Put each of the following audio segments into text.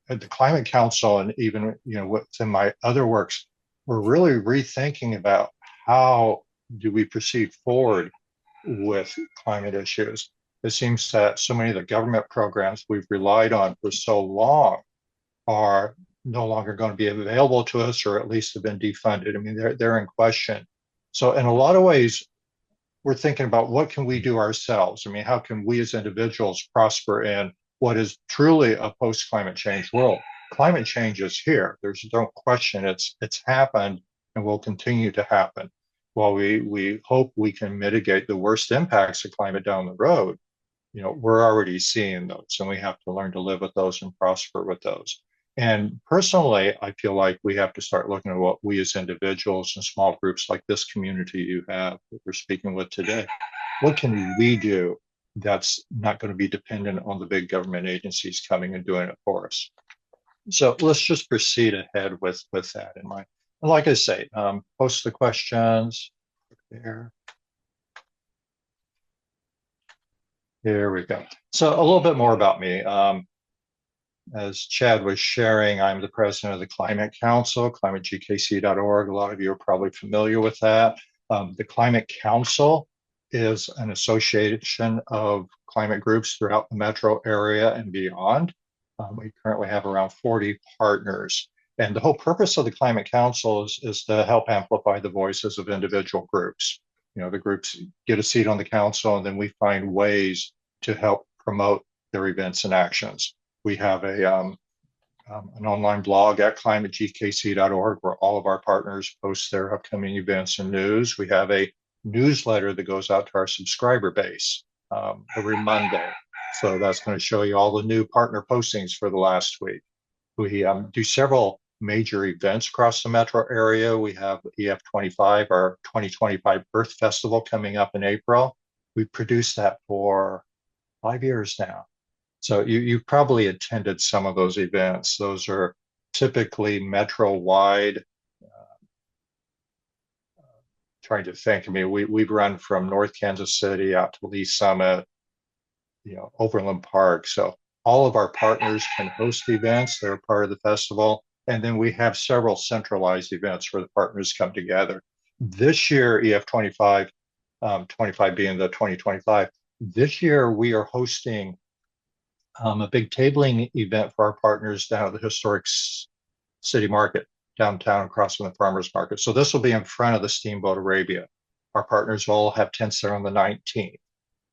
at the Climate Council and even within my other works, we're really rethinking about how do we proceed forward with climate issues. It seems that so many of the government programs we've relied on for so long are no longer going to be available to us, or at least have been defunded. I mean, they're in question. So in a lot of ways, we're thinking about what can we do ourselves? I mean, how can we as individuals prosper in what is truly a post-climate change world? Climate change is here. There's no question it's happened and will continue to happen. While we hope we can mitigate the worst impacts of climate down the road, we're already seeing those, and we have to learn to live with those and prosper with those. And personally, I feel like we have to start looking at what we as individuals and small groups like this community you have that we're speaking with today, what can we do that's not going to be dependent on the big government agencies coming and doing it for us? So let's just proceed ahead with that in mind. And like I say, post the questions there. Here we go. So a little bit more about me. As Chad was sharing, I'm the president of the Climate Council, climategkc.org. A lot of you are probably familiar with that. The Climate Council is an association of climate groups throughout the metro area and beyond. We currently have around 40 partners. And the whole purpose of the Climate Council is to help amplify the voices of individual groups. The groups get a seat on the council, and then we find ways to help promote their events and actions. We have an online blog at climategkc.org where all of our partners post their upcoming events and news. We have a newsletter that goes out to our subscriber base every Monday. So that's going to show you all the new partner postings for the last week. We do several major events across the metro area. We have EF25, our 2025 Earth Festival, coming up in April. We've produced that for 5 years now. So you've probably attended some of those events. Those are typically metro-wide. Trying to think, I mean, we've run from North Kansas City out to Lee Summit, Overland Park. So all of our partners can host events. They're part of the festival. And then we have several centralized events where the partners come together. This year, EF25, 25 being the 2025, this year we are hosting a big tabling event for our partners down at the historic city market downtown across from the farmers market. So this will be in front of the Steamboat Arabia. Our partners all have tents there on the 19th.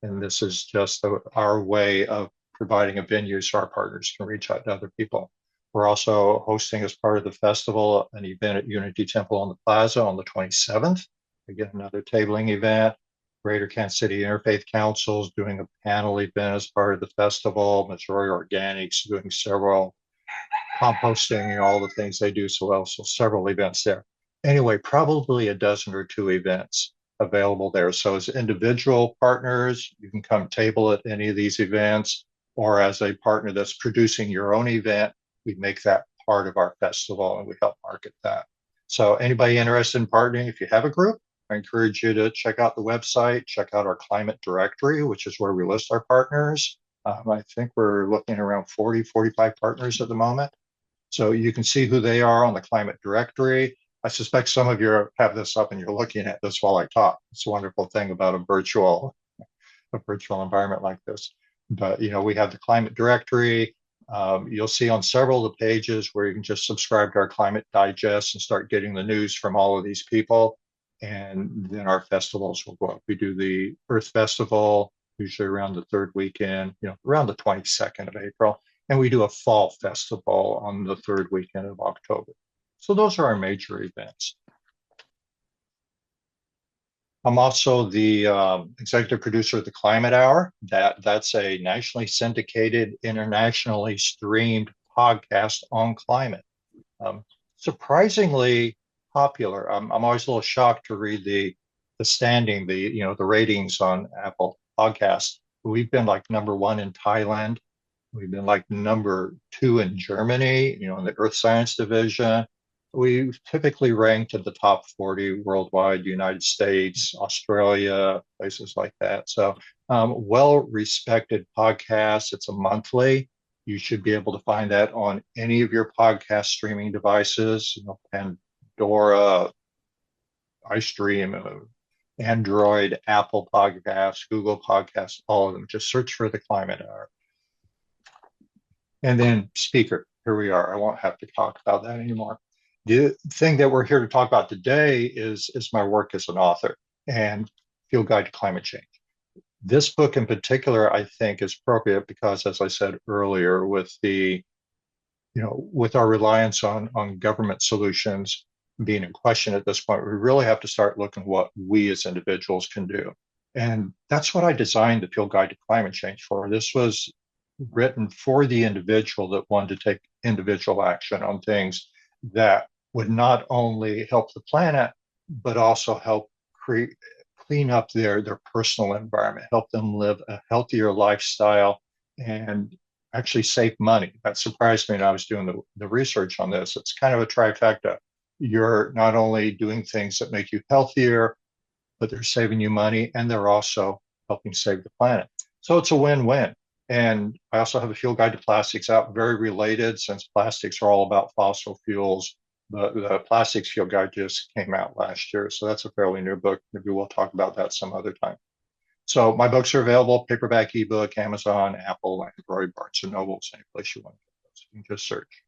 And this is just our way of providing a venue so our partners can reach out to other people. We're also hosting, as part of the festival, an event at Unity Temple on the Plaza on the 27th. Again, another tabling event. Greater Kansas City Interfaith Council is doing a panel event as part of the festival. Missouri Organics doing several composting and all the things they do so well. So several events there. Anyway, probably a dozen or two events available there. So as individual partners, you can come table at any of these events, or as a partner that's producing your own event, we make that part of our festival and we help market that. So anybody interested in partnering, if you have a group, I encourage you to check out the website, check out our climate directory, which is where we list our partners. I think we're looking around 40, 45 partners at the moment. So you can see who they are on the climate directory. I suspect some of you have this up and you're looking at this while I talk. It's a wonderful thing about a virtual environment like this. But, we have the climate directory. You'll see on several of the pages where you can just subscribe to our climate digest and start getting the news from all of these people. And then our festivals will go up. We do the Earth Festival, usually around the third weekend, around the 22nd of April. And we do a fall festival on the third weekend of October. So those are our major events. I'm also the executive producer of the Climate Hour. That's a nationally syndicated, internationally streamed podcast on climate. Surprisingly popular. I'm always a little shocked to read the standing, the ratings on Apple Podcasts. We've been like #1 in Thailand. We've been like #2 in Germany, in the Earth Science division. We've typically ranked in the top 40 worldwide, United States, Australia, places like that. So well-respected podcast. It's a monthly. You should be able to find that on any of your podcast streaming devices, Pandora, iStream, Android, Apple Podcasts, Google Podcasts, all of them. Just search for the Climate Hour. And then speaker, here we are. I won't have to talk about that anymore. The thing that we're here to talk about today is my work as an author and Field Guide to Climate Change. This book in particular, I think, is appropriate because, as I said earlier, with with our reliance on government solutions being in question at this point, we really have to start looking at what we as individuals can do. And that's what I designed the Field Guide to Climate Change for. This was written for the individual that wanted to take individual action on things that would not only help the planet, but also help clean up their personal environment, help them live a healthier lifestyle, and actually save money. That surprised me when I was doing the research on this. It's kind of a trifecta. You're not only doing things that make you healthier, but they're saving you money, and they're also helping save the planet. So it's a win-win. And I also have a field guide to plastics out, very related, since plastics are all about fossil fuels. The plastics field guide just came out last year, so that's a fairly new book. Maybe we'll talk about that some other time. So my books are available, paperback, ebook, Amazon, Apple, Android, Barnes and Nobles, any place you want to get those. You can just search.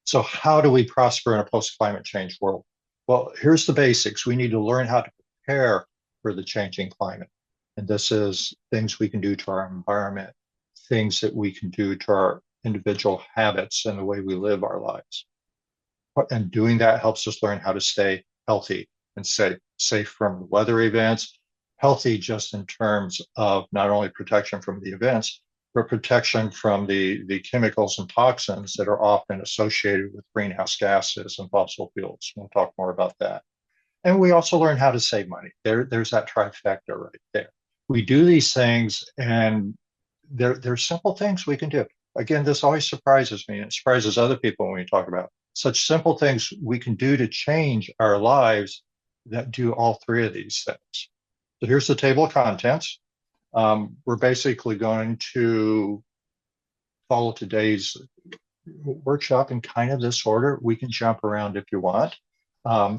So how do we prosper in a post-climate change world? Well, here's the basics. We need to learn how to prepare for the changing climate. And this is things we can do to our environment, things that we can do to our individual habits and the way we live our lives. And doing that helps us learn how to stay healthy and stay safe from weather events, healthy just in terms of not only protection from the events, but protection from the chemicals and toxins that are often associated with greenhouse gases and fossil fuels. We'll talk more about that. And we also learn how to save money. There's that trifecta right there. We do these things, and they're simple things we can do. Again, this always surprises me, and it surprises other people when we talk about such simple things we can do to change our lives that do all three of these things. So here's the table of contents. We're basically going to follow today's workshop in kind of this order. We can jump around if you want. I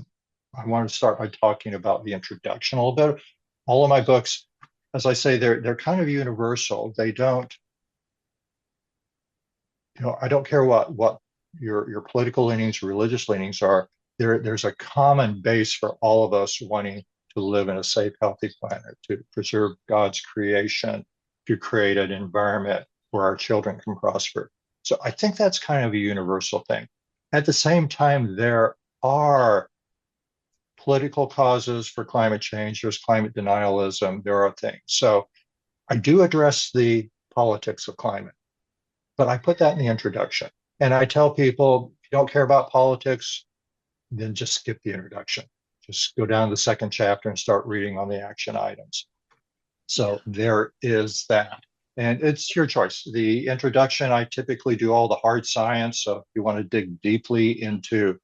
want to start by talking about the introduction a little bit. All of my books, as I say, they're kind of universal. They don't, I don't care what your political leanings, religious leanings are. There's a common base for all of us wanting to live in a safe, healthy planet, to preserve God's creation, to create an environment where our children can prosper. So I think that's kind of a universal thing. At the same time, there are political causes for climate change. There's climate denialism. There are things. So I do address the politics of climate, but I put that in the introduction. And I tell people, if you don't care about politics, then just skip the introduction. Just go down to the second chapter and start reading on the action items. So there is that. And it's your choice. The introduction, I typically do all the hard science. So if you want to dig deeply into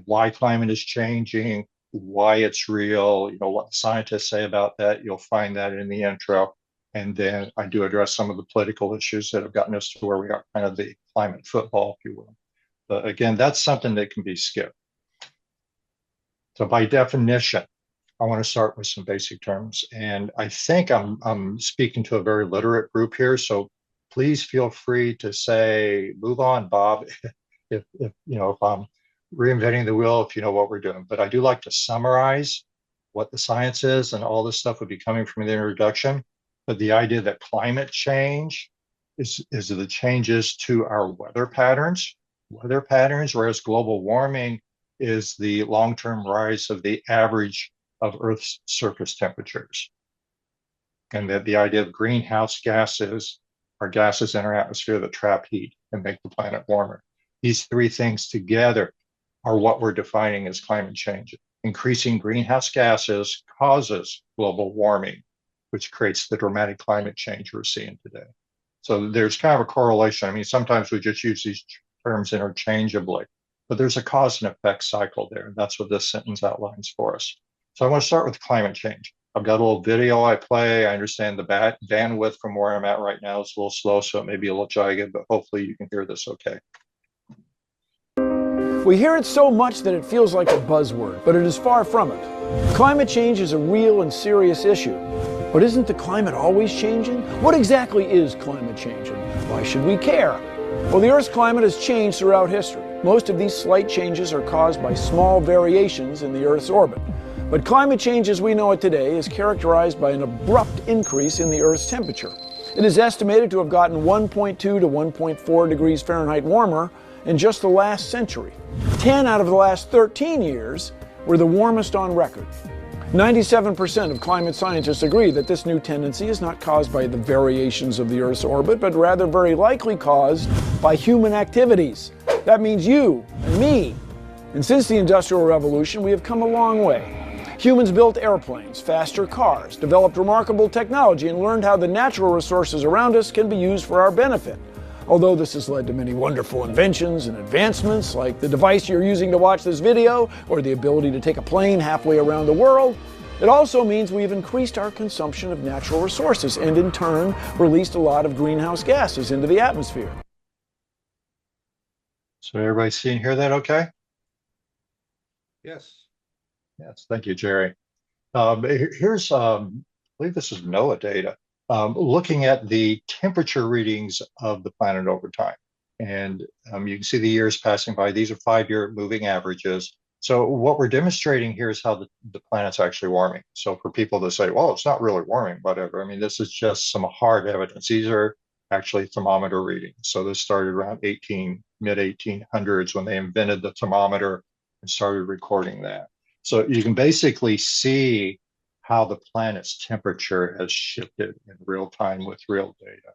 why climate is changing, why it's real, what scientists say about that, you'll find that in the intro. And then I do address some of the political issues that have gotten us to where we are, kind of the climate football, if you will. But again, that's something that can be skipped. So by definition, I want to start with some basic terms. And I think I'm speaking to a very literate group here. So please feel free to say, move on, Bob, if I'm reinventing the wheel, if you know what we're doing. But I do like to summarize what the science is, and all this stuff would be coming from the introduction. But the idea that climate change is the changes to our weather patterns, whereas global warming is the long-term rise of the average of Earth's surface temperatures. And that the idea of greenhouse gases are gases in our atmosphere that trap heat and make the planet warmer. These three things together are what we're defining as climate change. Increasing greenhouse gases causes global warming, which creates the dramatic climate change we're seeing today. So there's kind of a correlation. I mean, sometimes we just use these terms interchangeably, but there's a cause and effect cycle there. And that's what this sentence outlines for us. So I want to start with climate change. I've got a little video I play. I understand the bandwidth from where I'm at right now is a little slow, so it may be a little jagged, but hopefully you can hear this okay. We hear it so much that it feels like a buzzword, but it is far from it. Climate change is a real and serious issue. But isn't the climate always changing? What exactly is climate change, and why should we care? Well, the Earth's climate has changed throughout history. Most of these slight changes are caused by small variations in the Earth's orbit. But climate change as we know it today is characterized by an abrupt increase in the Earth's temperature. It is estimated to have gotten 1.2 to 1.4 degrees Fahrenheit warmer in just the last century. 10 out of the last 13 years were the warmest on record. 97% of climate scientists agree that this new tendency is not caused by the variations of the Earth's orbit, but rather very likely caused by human activities. That means you and me. And since the Industrial Revolution, we have come a long way. Humans built airplanes, faster cars, developed remarkable technology, and learned how the natural resources around us can be used for our benefit. Although this has led to many wonderful inventions and advancements, like the device you're using to watch this video, or the ability to take a plane halfway around the world, it also means we've increased our consumption of natural resources and in turn released a lot of greenhouse gases into the atmosphere. So everybody see and hear that okay? Yes. Yes, thank you, Jerry. Here's, I believe this is NOAA data, looking at the temperature readings of the planet over time. And you can see the years passing by. These are 5-year moving averages. So what we're demonstrating here is how the planet's actually warming. So for people to say, well, it's not really warming, whatever. I mean, this is just some hard evidence. These are actually thermometer readings. So this started around mid-1800s when they invented the thermometer and started recording that. So you can basically see how the planet's temperature has shifted in real time with real data.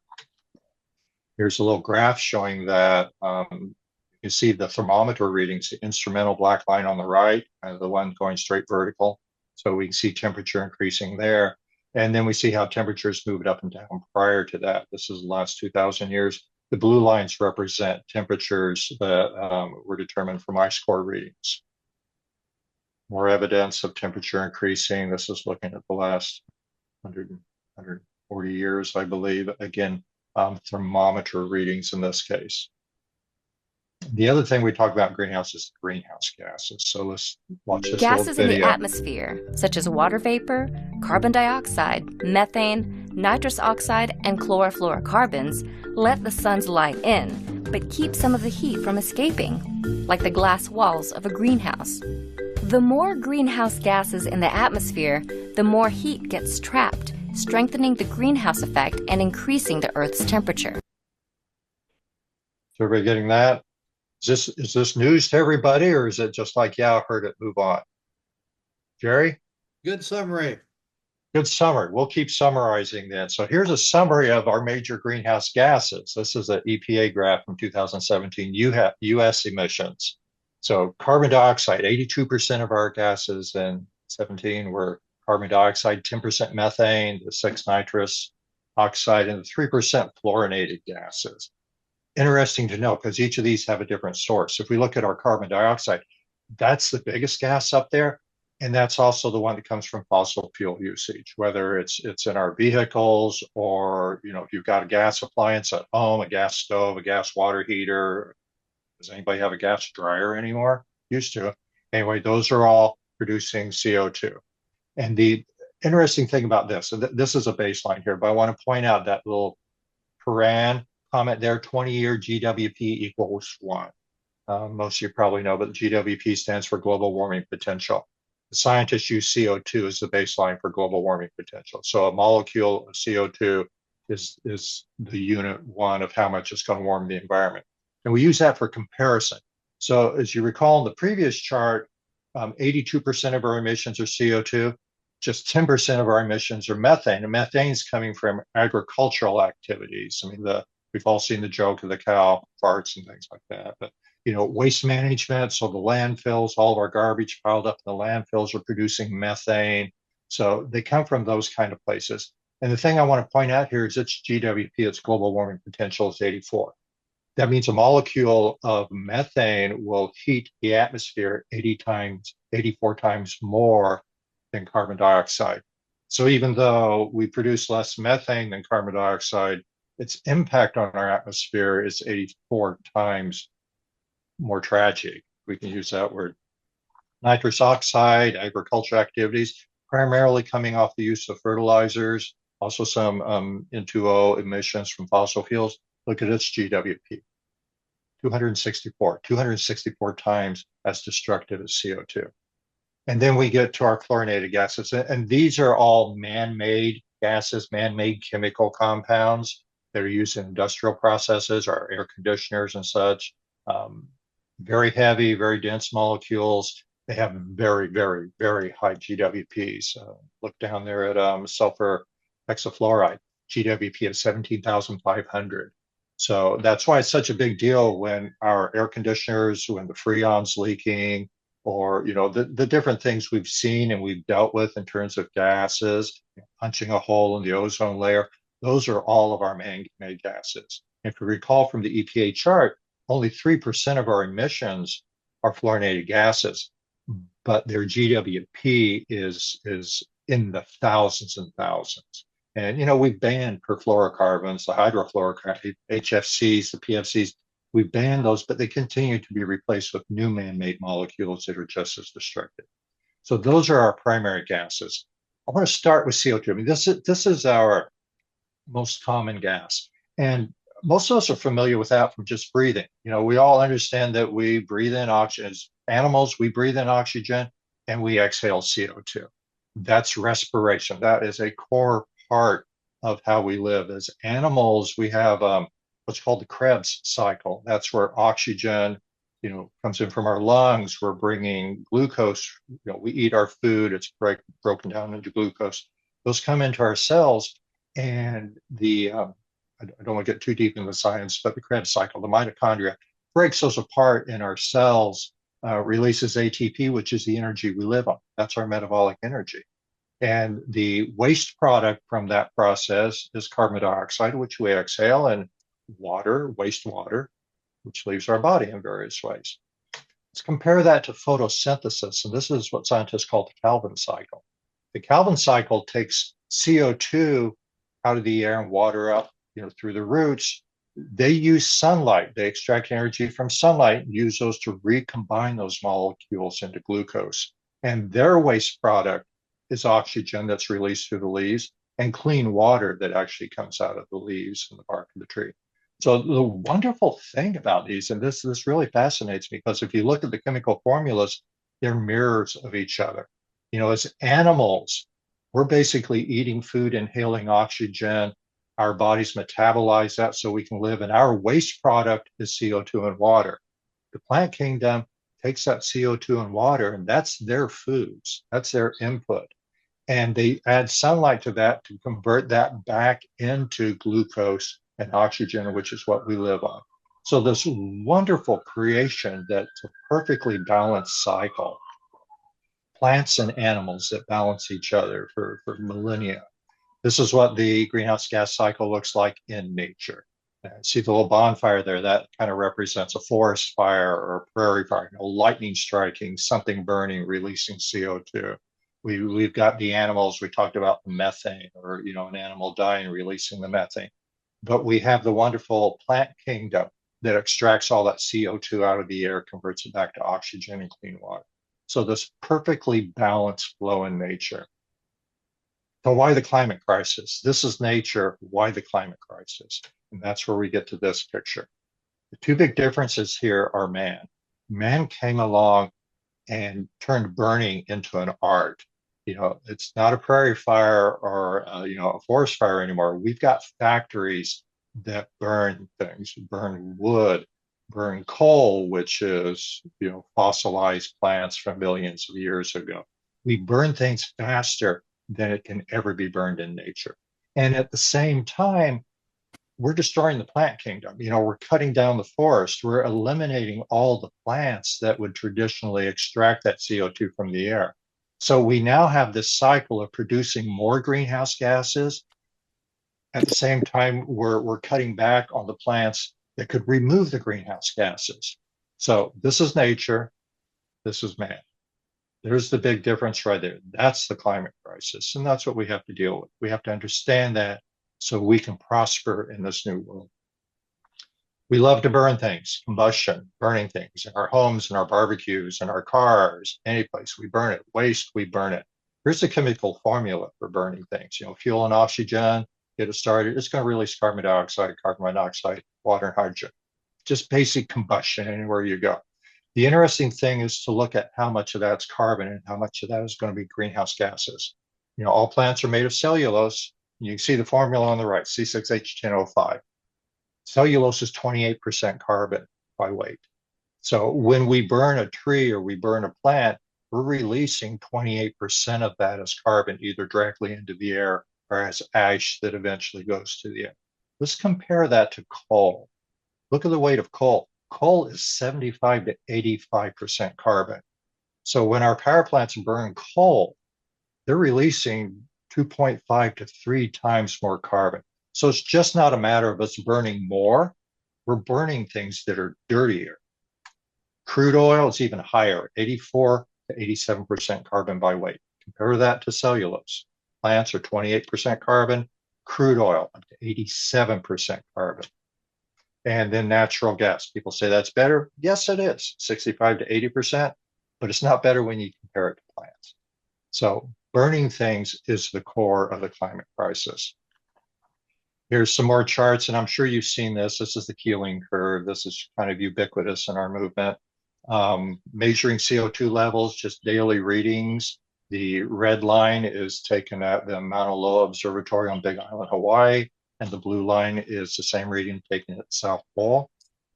Here's a little graph showing that. You see the thermometer readings, the instrumental black line on the right, and the one going straight vertical. So we can see temperature increasing there. And then we see how temperatures moved up and down prior to that. This is the last 2,000 years. The blue lines represent temperatures that were determined from ice core readings. More evidence of temperature increasing. This is looking at the last 140 years, I believe. Again, thermometer readings in this case. The other thing we talk about greenhouse is greenhouse gases. So let's watch this Gases little video. in the atmosphere, such as water vapor, carbon dioxide, methane, nitrous oxide, and chlorofluorocarbons, let the sun's light in, but keep some of the heat from escaping, like the glass walls of a greenhouse. The more greenhouse gases in the atmosphere, the more heat gets trapped, strengthening the greenhouse effect and increasing the Earth's temperature. So everybody getting that? Is this news to everybody, or is it just like, yeah, I heard it, move on? Jerry? Good summary. Good summary. We'll keep summarizing then. So here's a summary of our major greenhouse gases. This is an EPA graph from 2017, US emissions. So carbon dioxide, 82% of our gases in 17 were carbon dioxide, 10% methane, the 6 nitrous oxide, and the 3% fluorinated gases. Interesting to know because each of these have a different source. If we look at our carbon dioxide, that's the biggest gas up there. And that's also the one that comes from fossil fuel usage, whether it's in our vehicles or, if you've got a gas appliance at home, a gas stove, a gas water heater. Does anybody have a gas dryer anymore? Used to. Anyway, those are all producing CO2. And the interesting thing about this, so this is a baseline here, but I want to point out that little paran comment there, 20-year GWP equals 1. Most of you probably know, but the GWP stands for global warming potential. The scientists use CO2 as the baseline for global warming potential. So a molecule of CO2 is the unit 1 of how much it's going to warm the environment. And we use that for comparison. So as you recall in the previous chart, 82% of our emissions are CO2. Just 10% of our emissions are methane. And methane is coming from agricultural activities. I mean, we've all seen the joke of the cow farts and things like that. But, waste management, so the landfills, all of our garbage piled up in the landfills are producing methane. So they come from those kind of places. And the thing I want to point out here is its GWP, its global warming potential, is 84. That means a molecule of methane will heat the atmosphere 84 times more than carbon dioxide. So even though we produce less methane than carbon dioxide, its impact on our atmosphere is 84 times more tragic. We can use that word. Nitrous oxide, agricultural activities, primarily coming off the use of fertilizers, also some N2O emissions from fossil fuels. Look at its GWP, 264 times as destructive as CO2. And then we get to our chlorinated gases. And these are all man-made gases, man-made chemical compounds that are used in industrial processes, our air conditioners and such. Very heavy, very dense molecules. They have very, very, very high GWPs. Look down there at sulfur hexafluoride, GWP of 17,500. So that's why it's such a big deal when our air conditioners, when the freon's leaking, or the different things we've seen and we've dealt with in terms of gases, punching a hole in the ozone layer. Those are all of our man-made gases. If you recall from the EPA chart, only 3% of our emissions are fluorinated gases, but their GWP is in the thousands and thousands. And we've banned perfluorocarbons, the hydrofluorocarbons, HFCs, the PFCs. We banned those, but they continue to be replaced with new man-made molecules that are just as destructive. So those are our primary gases. I want to start with CO2. I mean, this is our most common gas. And most of us are familiar with that from just breathing. We all understand that we breathe in oxygen. As animals, we breathe in oxygen and we exhale CO2. That's respiration. That is a core part of how we live. As animals, we have what's called the Krebs cycle. That's where oxygen, comes in from our lungs. We're bringing glucose. We eat our food. It's broken down into glucose. Those come into our cells, and I don't want to get too deep in the science, but the Krebs cycle, the mitochondria, breaks those apart in our cells, releases ATP, which is the energy we live on. That's our metabolic energy. And the waste product from that process is carbon dioxide, which we exhale, and wastewater, which leaves our body in various ways. Let's compare that to photosynthesis. And this is what scientists call the Calvin cycle. The Calvin cycle takes CO2 out of the air and water up, through the roots. They use sunlight. They extract energy from sunlight and use those to recombine those molecules into glucose. And their waste product is oxygen that's released through the leaves and clean water that actually comes out of the leaves and the bark of the tree. So the wonderful thing about these, and this really fascinates me, because if you look at the chemical formulas, they're mirrors of each other. As animals, we're basically eating food, inhaling oxygen. Our bodies metabolize that so we can live, and our waste product is CO2 and water. The plant kingdom takes that CO2 and water, and that's their foods. That's their input. And they add sunlight to that to convert that back into glucose and oxygen, which is what we live on. So this wonderful creation that's a perfectly balanced cycle. Plants and animals that balance each other for millennia. This is what the greenhouse gas cycle looks like in nature. See the little bonfire there? That kind of represents a forest fire or a prairie fire, lightning striking, something burning, releasing CO2. We've got the animals. We talked about the methane, or an animal dying, releasing the methane. But we have the wonderful plant kingdom that extracts all that CO2 out of the air, converts it back to oxygen and clean water. So this perfectly balanced flow in nature. So why the climate crisis? This is nature. Why the climate crisis? And that's where we get to this picture. The two big differences here are man. Man came along and turned burning into an art. It's not a prairie fire or a forest fire anymore. We've got factories that burn things, burn wood, burn coal, which is fossilized plants from millions of years ago. We burn things faster than it can ever be burned in nature. And at the same time, we're destroying the plant kingdom. We're cutting down the forest. We're eliminating all the plants that would traditionally extract that CO2 from the air. So we now have this cycle of producing more greenhouse gases. At the same time, we're cutting back on the plants that could remove the greenhouse gases. So this is nature. This is man. There's the big difference right there. That's the climate crisis. And that's what we have to deal with. We have to understand that so we can prosper in this new world. We love to burn things, combustion, burning things in our homes and our barbecues and our cars, any place we burn it. Waste, we burn it. Here's the chemical formula for burning things. Fuel and oxygen, get it started. It's going to release carbon dioxide, carbon monoxide, water, and hydrogen. Just basic combustion anywhere you go. The interesting thing is to look at how much of that's carbon and how much of that is going to be greenhouse gases. All plants are made of cellulose. You can see the formula on the right, C6H10O5. Cellulose is 28% carbon by weight. So when we burn a tree or we burn a plant, we're releasing 28% of that as carbon, either directly into the air or as ash that eventually goes to the air. Let's compare that to coal. Look at the weight of coal. Coal is 75 to 85% carbon. So when our power plants burn coal, they're releasing 2.5 to 3 times more carbon. So it's just not a matter of us burning more. We're burning things that are dirtier. Crude oil is even higher, 84 to 87% carbon by weight. Compare that to cellulose. Plants are 28% carbon, crude oil up to 87% carbon. And then natural gas. People say that's better. Yes, it is, 65 to 80%, but it's not better when you compare it to plants. So burning things is the core of the climate crisis. Here's some more charts, and I'm sure you've seen this. This is the Keeling curve. This is kind of ubiquitous in our movement. Measuring CO2 levels, just daily readings. The red line is taken at the Mauna Loa Observatory on Big Island, Hawaii, and the blue line is the same reading taken at the South Pole.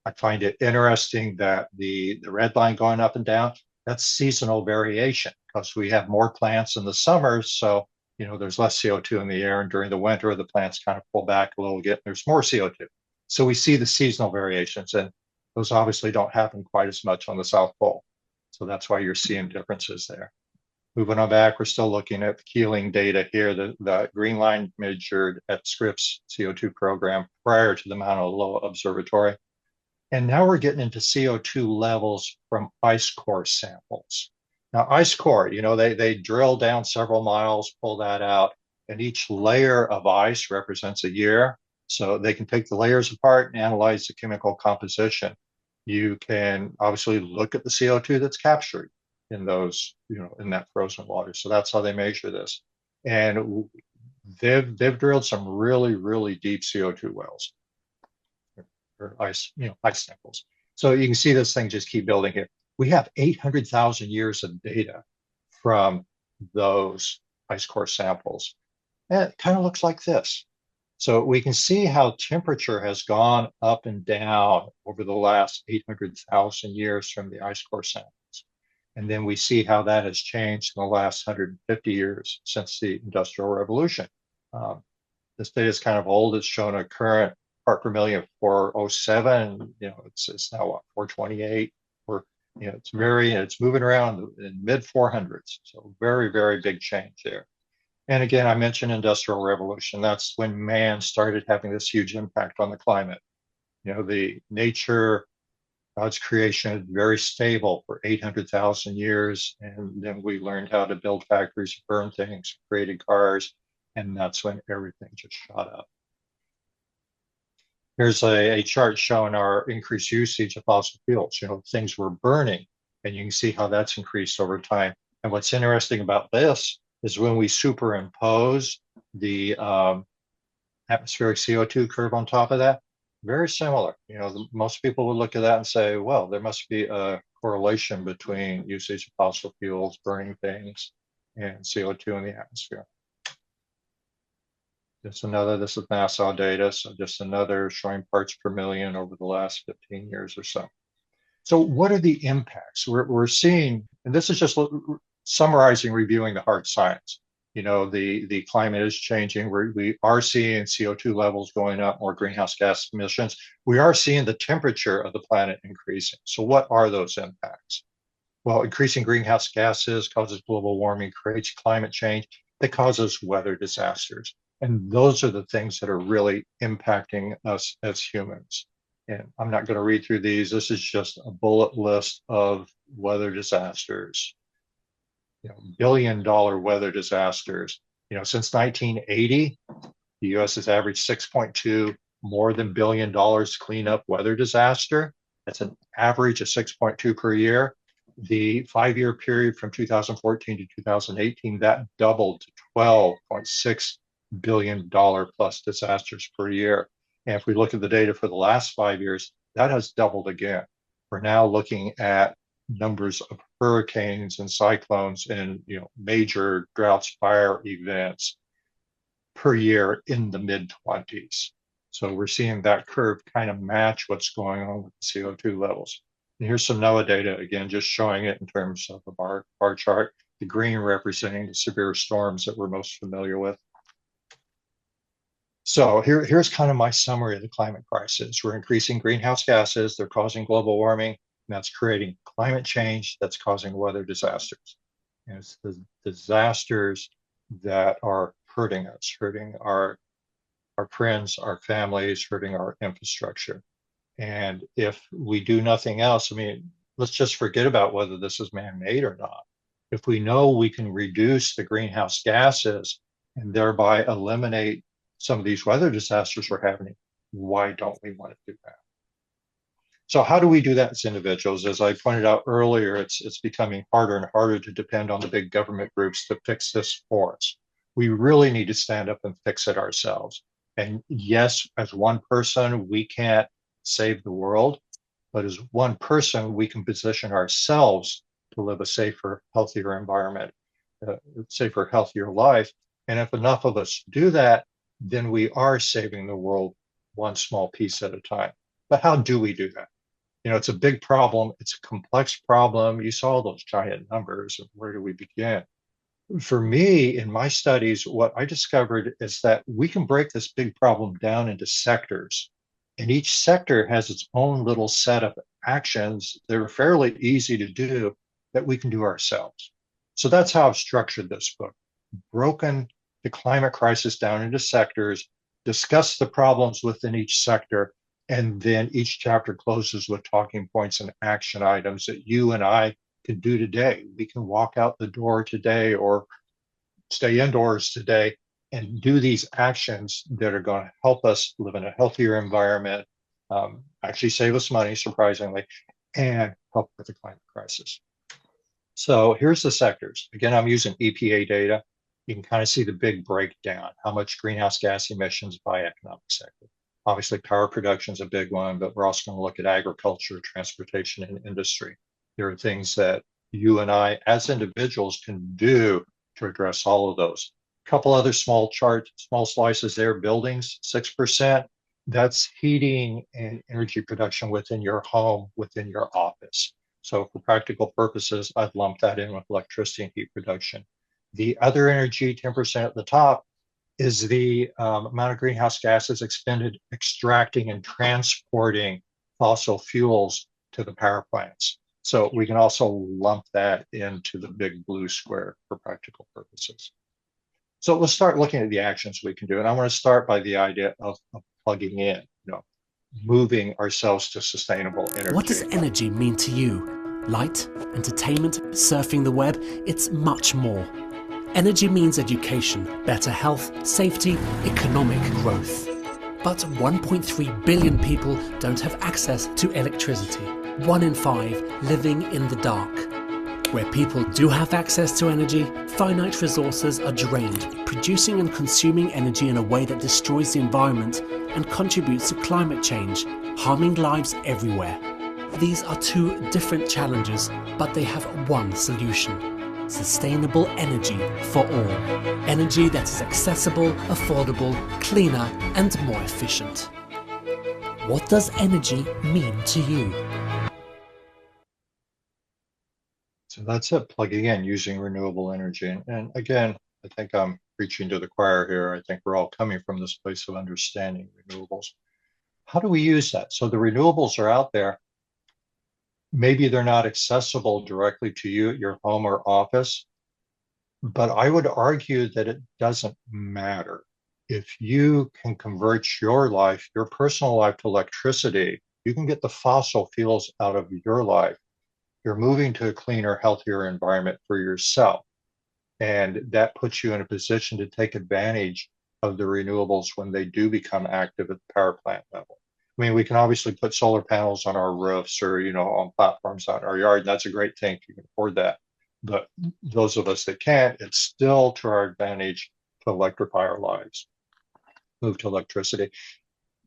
I find it interesting that the red line going up and down, that's seasonal variation because we have more plants in the summers, so there's less CO2 in the air, and during the winter, the plants kind of pull back a little bit. There's more CO2. So we see the seasonal variations, and those obviously don't happen quite as much on the South Pole. So that's why you're seeing differences there. Moving on back, we're still looking at the Keeling data here. The green line measured at Scripps CO2 program prior to the Mauna Loa Observatory. And now we're getting into CO2 levels from ice core samples. Now, ice core, they drill down several miles, pull that out, and each layer of ice represents a year. So they can take the layers apart and analyze the chemical composition. You can obviously look at the CO2 that's captured in those, in that frozen water. So that's how they measure this. And they've drilled some really, really deep CO2 wells or ice samples. So you can see this thing just keep building here. We have 800,000 years of data from those ice core samples. And it kind of looks like this. So we can see how temperature has gone up and down over the last 800,000 years from the ice core samples. And then we see how that has changed in the last 150 years since the Industrial Revolution. This data is kind of old. It's shown a current part per million of 407. It's now what, 428. It's moving around in mid 400s. So very, very big change there. And again, I mentioned Industrial Revolution. That's when man started having this huge impact on the climate. The nature, God's creation, very stable for 800,000 years. And then we learned how to build factories, burn things, created cars. And that's when everything just shot up. Here's a chart showing our increased usage of fossil fuels, things we're burning, and you can see how that's increased over time. And what's interesting about this is when we superimpose the atmospheric CO2 curve on top of that, very similar. Most people would look at that and say, well, there must be a correlation between usage of fossil fuels, burning things, and CO2 in the atmosphere. This is NASA data, so just another showing parts per million over the last 15 years or so. So what are the impacts? We're seeing, and this is just summarizing, reviewing the hard science. The climate is changing. We are seeing CO2 levels going up, more greenhouse gas emissions. We are seeing the temperature of the planet increasing. So what are those impacts? Well, increasing greenhouse gases causes global warming, creates climate change that causes weather disasters. And those are the things that are really impacting us as humans. And I'm not going to read through these. This is just a bullet list of weather disasters. billion-dollar weather disasters. Since 1980, the U.S. has averaged 6.2 more than billion dollars to clean up weather disaster. That's an average of 6.2 per year. The 5-year period from 2014 to 2018, that doubled to $12.6 billion plus disasters per year. And if we look at the data for the last 5 years, that has doubled again. We're now looking at numbers of hurricanes and cyclones and major droughts, fire events per year in the mid-20s. So we're seeing that curve kind of match what's going on with the CO2 levels. And here's some NOAA data, again, just showing it in terms of a bar chart, the green representing the severe storms that we're most familiar with. So here's kind of my summary of the climate crisis. We're increasing greenhouse gases, they're causing global warming, and that's creating climate change that's causing weather disasters. And it's the disasters that are hurting us, hurting our friends, our families, hurting our infrastructure. And if we do nothing else, let's just forget about whether this is man-made or not. If we know we can reduce the greenhouse gases and thereby eliminate some of these weather disasters we're having, why don't we want to do that? So how do we do that as individuals? As I pointed out earlier, it's becoming harder and harder to depend on the big government groups to fix this for us. We really need to stand up and fix it ourselves. And yes, as one person, we can't save the world, but as one person, we can position ourselves to live a safer, healthier environment, safer, healthier life. And if enough of us do that, then we are saving the world one small piece at a time. But how do we do that? It's a big problem. It's a complex problem. You saw those giant numbers. Where do we begin? For me, in my studies, what I discovered is that we can break this big problem down into sectors. And each sector has its own little set of actions that are fairly easy to do that we can do ourselves. So that's how I've structured this book, broken the climate crisis down into sectors, discuss the problems within each sector, and then each chapter closes with talking points and action items that you and I can do today. We can walk out the door today or stay indoors today and do these actions that are going to help us live in a healthier environment, actually save us money, surprisingly, and help with the climate crisis. So here's the sectors. Again, I'm using EPA data. You can kind of see the big breakdown, how much greenhouse gas emissions by economic sector. Obviously, power production is a big one, but we're also going to look at agriculture, transportation, and industry. There are things that you and I, as individuals, can do to address all of those. A couple other small slices there, buildings, 6%. That's heating and energy production within your home, within your office. So for practical purposes, I've lumped that in with electricity and heat production. The other energy, 10% at the top, is the amount of greenhouse gases expended extracting and transporting fossil fuels to the power plants. So we can also lump that into the big blue square for practical purposes. So let's start looking at the actions we can do. And I want to start by the idea of plugging in, moving ourselves to sustainable energy. What does energy mean to you? Light, entertainment, surfing the web? It's much more. Energy means education, better health, safety, economic growth. But 1.3 billion people don't have access to electricity. 1 in 5 living in the dark. Where people do have access to energy, finite resources are drained, producing and consuming energy in a way that destroys the environment and contributes to climate change, harming lives everywhere. These are two different challenges, but they have one solution. Sustainable energy for all. Energy that is accessible, affordable, cleaner, and more efficient. What does energy mean to you? So that's it, plugging in, using renewable energy. And again, I think I'm preaching to the choir here. I think we're all coming from this place of understanding renewables. How do we use that? So the renewables are out there. Maybe they're not accessible directly to you at your home or office, but I would argue that it doesn't matter. If you can convert your life, your personal life to electricity, you can get the fossil fuels out of your life. You're moving to a cleaner, healthier environment for yourself. And that puts you in a position to take advantage of the renewables when they do become active at the power plant level. I mean, we can obviously put solar panels on our roofs or, on platforms out in our yard. And that's a great thing if you can afford that. But those of us that can't, it's still to our advantage to electrify our lives, move to electricity.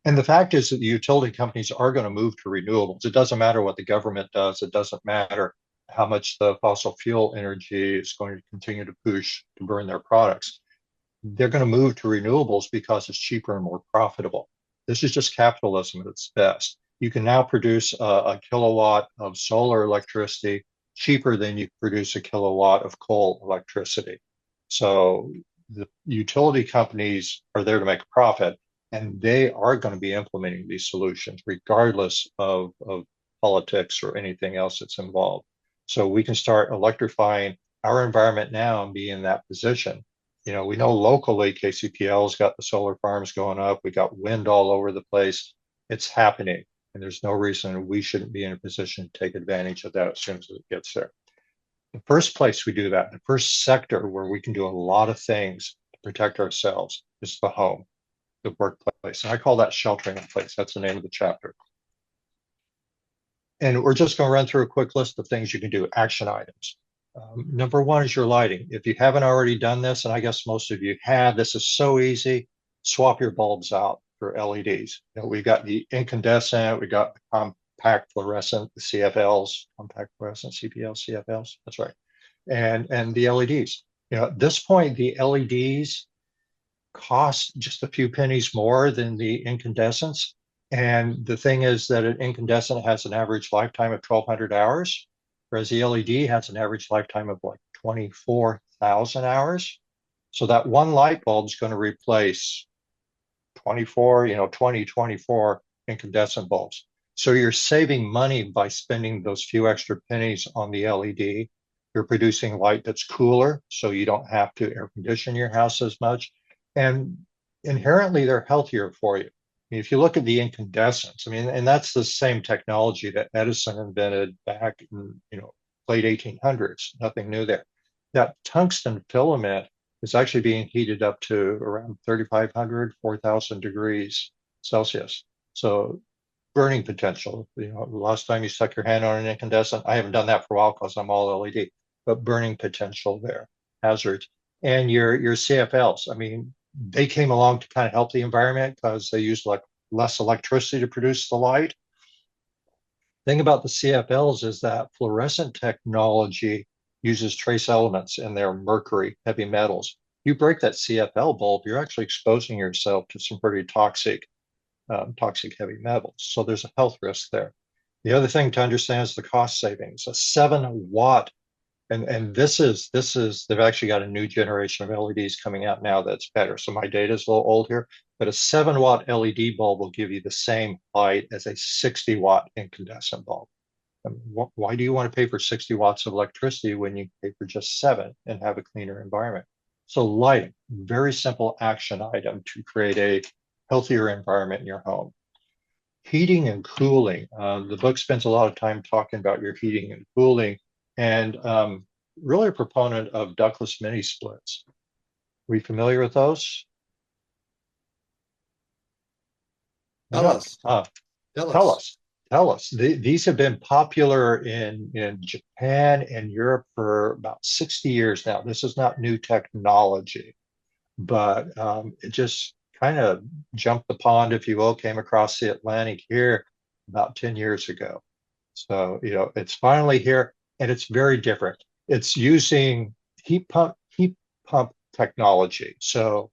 And the fact is that the utility companies are going to move to renewables. It doesn't matter what the government does. It doesn't matter how much the fossil fuel energy is going to continue to push to burn their products. They're going to move to renewables because it's cheaper and more profitable. This is just capitalism at its best. You can now produce a kilowatt of solar electricity cheaper than you produce a kilowatt of coal electricity. So the utility companies are there to make a profit, and they are going to be implementing these solutions regardless of politics or anything else that's involved. So we can start electrifying our environment now and be in that position. We know locally KCPL's got the solar farms going up. We got wind all over the place. It's happening. And there's no reason we shouldn't be in a position to take advantage of that as soon as it gets there. The first place we do that, the first sector where we can do a lot of things to protect ourselves is the home, the workplace. And I call that sheltering in place. That's the name of the chapter. And we're just going to run through a quick list of things you can do, action items. Number one is your lighting. If you haven't already done this, and I guess most of you have, this is so easy, swap your bulbs out for LEDs. We got the incandescent, we got the compact fluorescent, the CFLs, compact fluorescent, CPL, CFLs, that's right. And the LEDs. At this point, the LEDs cost just a few pennies more than the incandescents. And the thing is that an incandescent has an average lifetime of 1,200 hours, whereas the LED has an average lifetime of like 24,000 hours. So that one light bulb is going to replace 24 incandescent bulbs. So you're saving money by spending those few extra pennies on the LED. You're producing light that's cooler, so you don't have to air condition your house as much. And inherently, they're healthier for you. If you look at the incandescents, and that's the same technology that Edison invented back in, late 1800s, nothing new there. That tungsten filament is actually being heated up to around 3,500, 4,000 degrees Celsius. So burning potential, the last time you stuck your hand on an incandescent, I haven't done that for a while because I'm all LED, but burning potential there, hazards. And your CFLs, they came along to kind of help the environment because they used less electricity to produce the light. Thing about the CFLs is that fluorescent technology uses trace elements in their mercury, heavy metals. You break that CFL bulb, you're actually exposing yourself to some pretty toxic heavy metals. So there's a health risk there. The other thing to understand is the cost savings. A 7-watt, and this is they've actually got a new generation of LEDs coming out now that's better. So my data is a little old here, but a 7-watt LED bulb will give you the same light as a 60-watt incandescent bulb. Why do you want to pay for 60 watts of electricity when you pay for just 7 and have a cleaner environment? So lighting, very simple action item to create a healthier environment in your home. Heating and cooling. The book spends a lot of time talking about your heating and cooling, and really a proponent of ductless mini splits. Are we familiar with those? Tell us. Tell us. These have been popular in Japan and Europe for about 60 years now. This is not new technology, but it just kind of jumped the pond, if you will, came across the Atlantic here about 10 years ago. So, it's finally here, and it's very different. It's using heat pump technology. So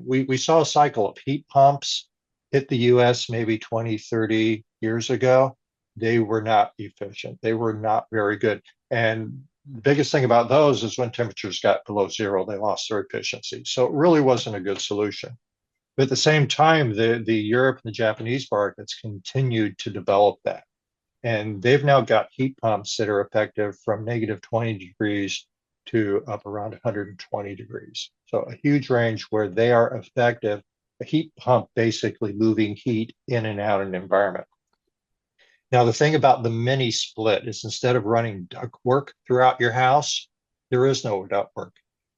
we saw a cycle of heat pumps hit the US maybe 20, 30 years ago. They were not efficient. They were not very good. And the biggest thing about those is when temperatures got below zero, they lost their efficiency. So it really wasn't a good solution. But at the same time, the Europe and the Japanese markets continued to develop that. And they've now got heat pumps that are effective from negative 20 degrees to up around 120 degrees. So a huge range where they are effective. A heat pump basically moving heat in and out of an environment. Now, the thing about the mini split is instead of running ductwork throughout your house, there is no ductwork.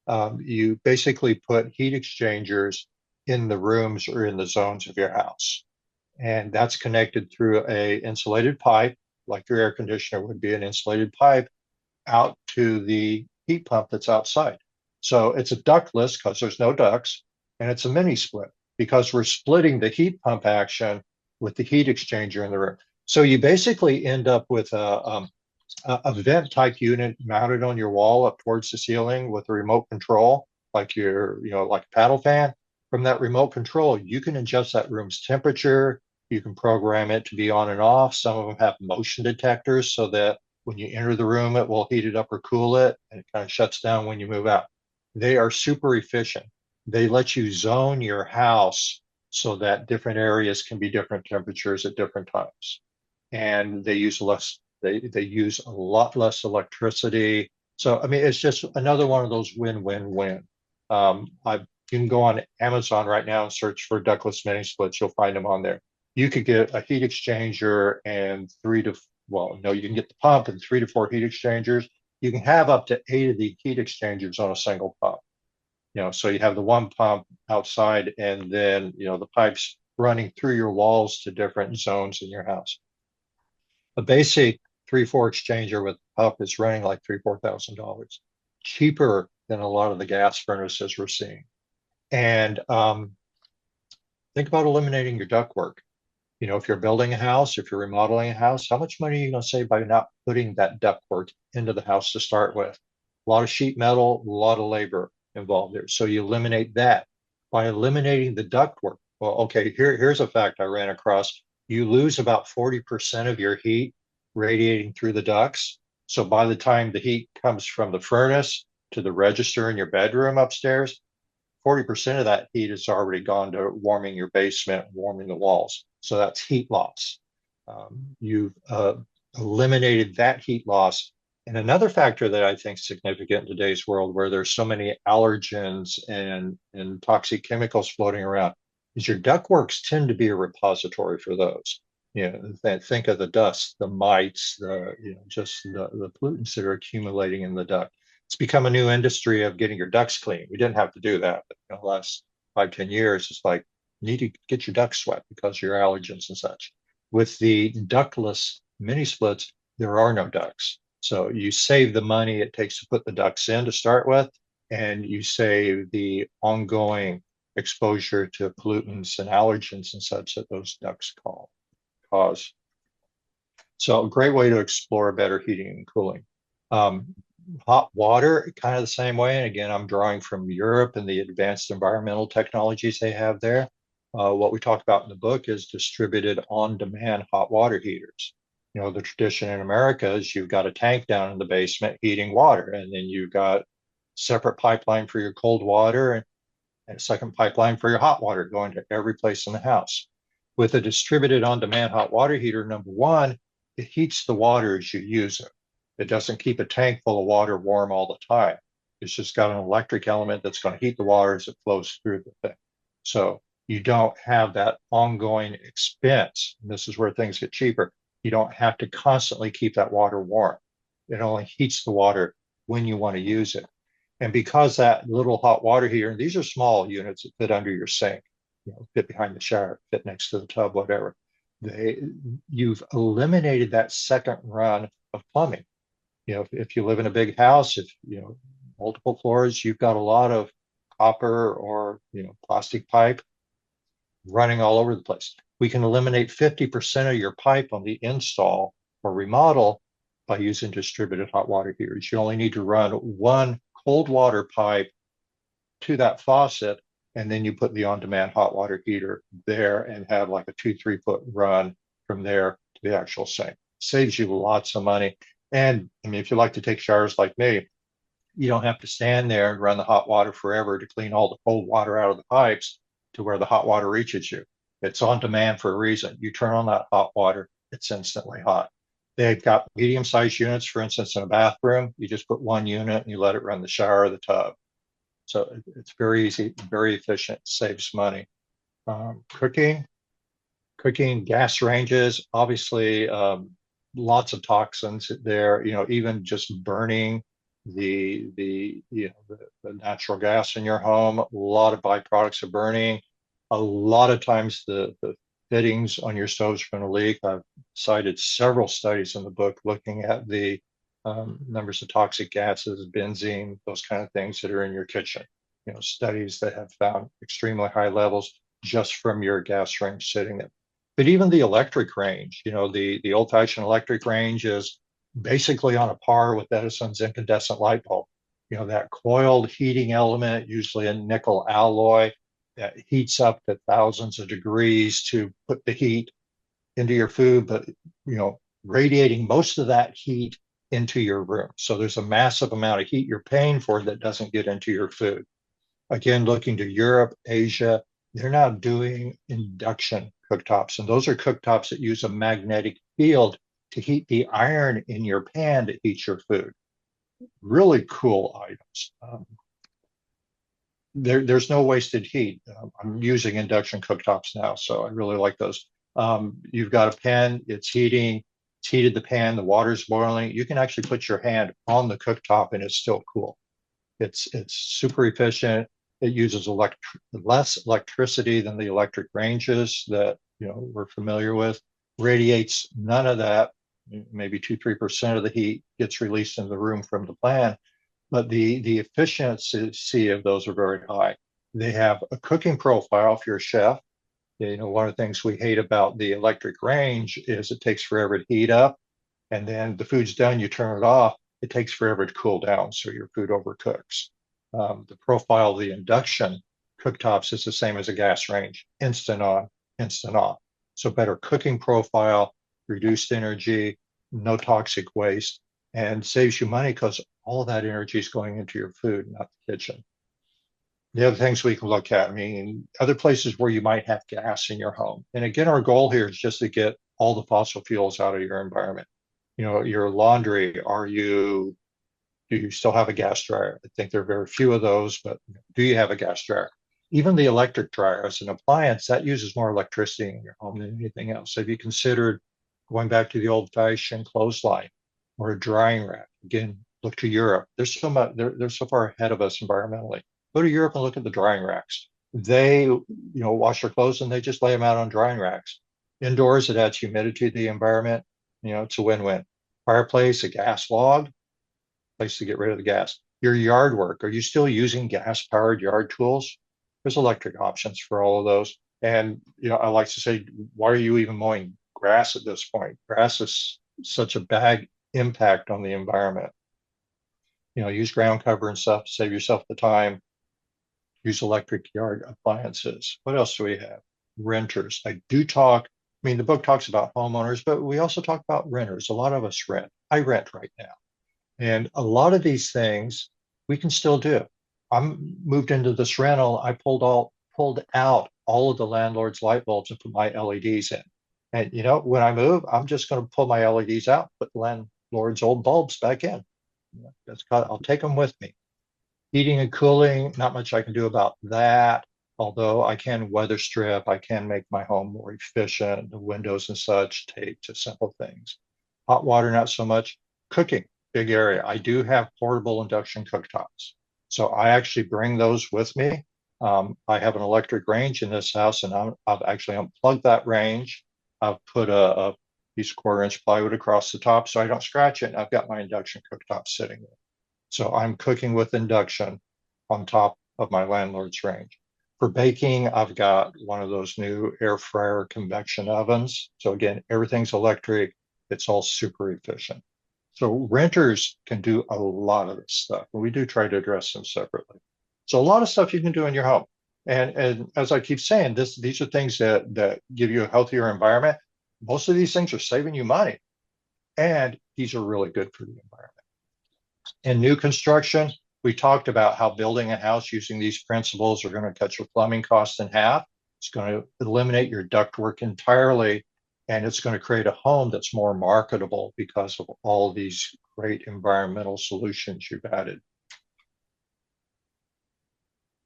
You basically put heat exchangers in the rooms or in the zones of your house. And that's connected through a insulated pipe, like your air conditioner would be an insulated pipe, out to the heat pump that's outside. So it's a ductless because there's no ducts, and it's a mini split because we're splitting the heat pump action with the heat exchanger in the room. So you basically end up with a vent type unit mounted on your wall up towards the ceiling with a remote control, like like a paddle fan. From that remote control, you can adjust that room's temperature. You can program it to be on and off. Some of them have motion detectors so that when you enter the room, it will heat it up or cool it, and it kind of shuts down when you move out. They are super efficient. They let you zone your house so that different areas can be different temperatures at different times. And they use a lot less electricity. So, I mean, it's just another one of those win-win-win. You can go on Amazon right now and search for ductless mini splits. You'll find them on there. You could get a heat exchanger and you can get the pump and 3 to 4 heat exchangers. You can have up to 8 of the heat exchangers on a single pump. So you have the one pump outside, and then the pipes running through your walls to different zones in your house. A basic 3-4 exchanger with pump is running like $3,000-4,000, cheaper than a lot of the gas furnaces we're seeing. And think about eliminating your ductwork. If you're building a house, if you're remodeling a house, how much money are you going to save by not putting that ductwork into the house to start with? A lot of sheet metal, a lot of labor involved there. So you eliminate that. By eliminating the ductwork, well, okay, here's a fact I ran across. You lose about 40% of your heat radiating through the ducts. So by the time the heat comes from the furnace to the register in your bedroom upstairs, 40% of that heat has already gone to warming your basement, warming the walls. So that's heat loss. You've eliminated that heat loss. And another factor that I think is significant in today's world, where there's so many allergens and toxic chemicals floating around, is your ductworks tend to be a repository for those. Think of the dust, the mites, just the pollutants that are accumulating in the duct. It's become a new industry of getting your ducts clean. We didn't have to do that, but the last 5-10 years, it's like you need to get your ducts swept because of your allergens and such. With the ductless mini splits, there are no ducts. So you save the money it takes to put the ducts in to start with, and you save the ongoing exposure to pollutants and allergens and such that those ducts cause. So a great way to explore better heating and cooling. Hot water, kind of the same way. And again, I'm drawing from Europe and the advanced environmental technologies they have there. What we talked about in the book is distributed on-demand hot water heaters. The tradition in America is you've got a tank down in the basement heating water, and then you've got separate pipeline for your cold water and a second pipeline for your hot water going to every place in the house. With a distributed on-demand hot water heater, number one, it heats the water as you use it. It doesn't keep a tank full of water warm all the time. It's just got an electric element that's going to heat the water as it flows through the thing. So you don't have that ongoing expense. And this is where things get cheaper. You don't have to constantly keep that water warm. It only heats the water when you want to use it. And because that little hot water heater, and these are small units that fit under your sink, fit behind the shower, fit next to the tub, whatever, you've eliminated that second run of plumbing. If you live in a big house, if multiple floors, you've got a lot of copper or plastic pipe running all over the place. We can eliminate 50% of your pipe on the install or remodel by using distributed hot water heaters. You only need to run one cold water pipe to that faucet, and then you put the on-demand hot water heater there and have like a 2-3 foot run from there to the actual sink. Saves you lots of money. And I mean, if you like to take showers like me, you don't have to stand there and run the hot water forever to clean all the cold water out of the pipes to where the hot water reaches you. It's on demand for a reason. You turn on that hot water, it's instantly hot. They've got medium-sized units, for instance, in a bathroom. You just put one unit and you let it run the shower or the tub. So it's very easy, very efficient, saves money. Cooking, gas ranges, obviously, lots of toxins there. Even just burning the natural gas in your home, a lot of byproducts of burning. A lot of times the fittings on your stoves are going to leak. I've cited several studies in the book looking at the numbers of toxic gases, benzene, those kind of things that are in your kitchen. Studies that have found extremely high levels just from your gas range sitting there. But even the electric range, the old-fashioned electric range is basically on a par with Edison's incandescent light bulb. That coiled heating element, usually a nickel alloy, that heats up to thousands of degrees to put the heat into your food, but radiating most of that heat into your room. So there's a massive amount of heat you're paying for that doesn't get into your food. Again, looking to Europe, Asia, they're now doing induction cooktops, and those are cooktops that use a magnetic field to heat the iron in your pan to heat your food. Really cool items. There's no wasted heat. I'm using induction cooktops now, so I really like those. You've got a pan, it's heating, it's heated the pan, the water's boiling. You can actually put your hand on the cooktop and it's still cool. It's super efficient. It uses less electricity than the electric ranges that we're familiar with. Radiates none of that. Maybe 2-3% of the heat gets released in the room from the pan, but the efficiency of those are very high. They have a cooking profile if you're a chef. One of the things we hate about the electric range is it takes forever to heat up, and then the food's done, you turn it off, it takes forever to cool down, so your food overcooks. The profile of the induction cooktops is the same as a gas range, instant on, instant off. So better cooking profile, reduced energy, no toxic waste, and saves you money because all of that energy is going into your food, not the kitchen. The other things we can look at, other places where you might have gas in your home. And again, our goal here is just to get all the fossil fuels out of your environment. Your laundry, do you still have a gas dryer? I think there are very few of those, but do you have a gas dryer? Even the electric dryer as an appliance, that uses more electricity in your home than anything else. Have you considered going back to the old-fashioned clothesline or a drying rack? Again, look to Europe. They're so far ahead of us environmentally. Go to Europe and look at the drying racks. They, wash their clothes and they just lay them out on drying racks. Indoors, it adds humidity to the environment. It's a win-win. Fireplace, a gas log, place to get rid of the gas. Your yard work, are you still using gas-powered yard tools? There's electric options for all of those. And, I like to say, why are you even mowing grass at this point? Grass is such a bad impact on the environment. Use ground cover and stuff to save yourself the time. Use electric yard appliances. What else do we have? Renters. The book talks about homeowners, but we also talk about renters. A lot of us rent. I rent right now. And a lot of these things we can still do. I'm moved into this rental. I pulled out all of the landlord's light bulbs and put my LEDs in. And when I move, I'm just going to pull my LEDs out, put the landlord's old bulbs back in. I'll take them with me. Heating and cooling, not much I can do about that. Although I can weather strip, I can make my home more efficient. The windows and such, tape, just simple things. Hot water, not so much. Cooking, big area. I do have portable induction cooktops. So I actually bring those with me. I have an electric range in this house, and I've actually unplugged that range. I've put a piece of 1/4-inch plywood across the top so I don't scratch it. And I've got my induction cooktop sitting there. So I'm cooking with induction on top of my landlord's range. For baking, I've got one of those new air fryer convection ovens. So again, everything's electric. It's all super efficient. So renters can do a lot of this stuff, and we do try to address them separately. So a lot of stuff you can do in your home. And as I keep saying, these are things that give you a healthier environment. Most of these things are saving you money, and these are really good for the environment. In new construction, we talked about how building a house using these principles are going to cut your plumbing costs in half. It's going to eliminate your ductwork entirely, and it's going to create a home that's more marketable because of all these great environmental solutions you've added.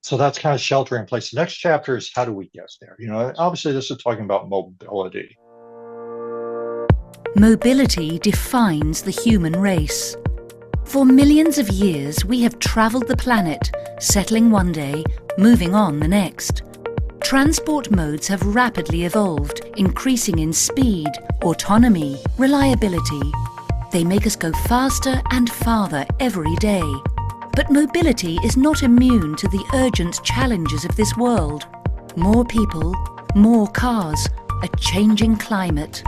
So that's kind of shelter in place. The next chapter is how do we get there? Obviously this is talking about mobility. Mobility defines the human race. For millions of years, we have travelled the planet, settling one day, moving on the next. Transport modes have rapidly evolved, increasing in speed, autonomy, reliability. They make us go faster and farther every day. But mobility is not immune to the urgent challenges of this world. More people, more cars, a changing climate.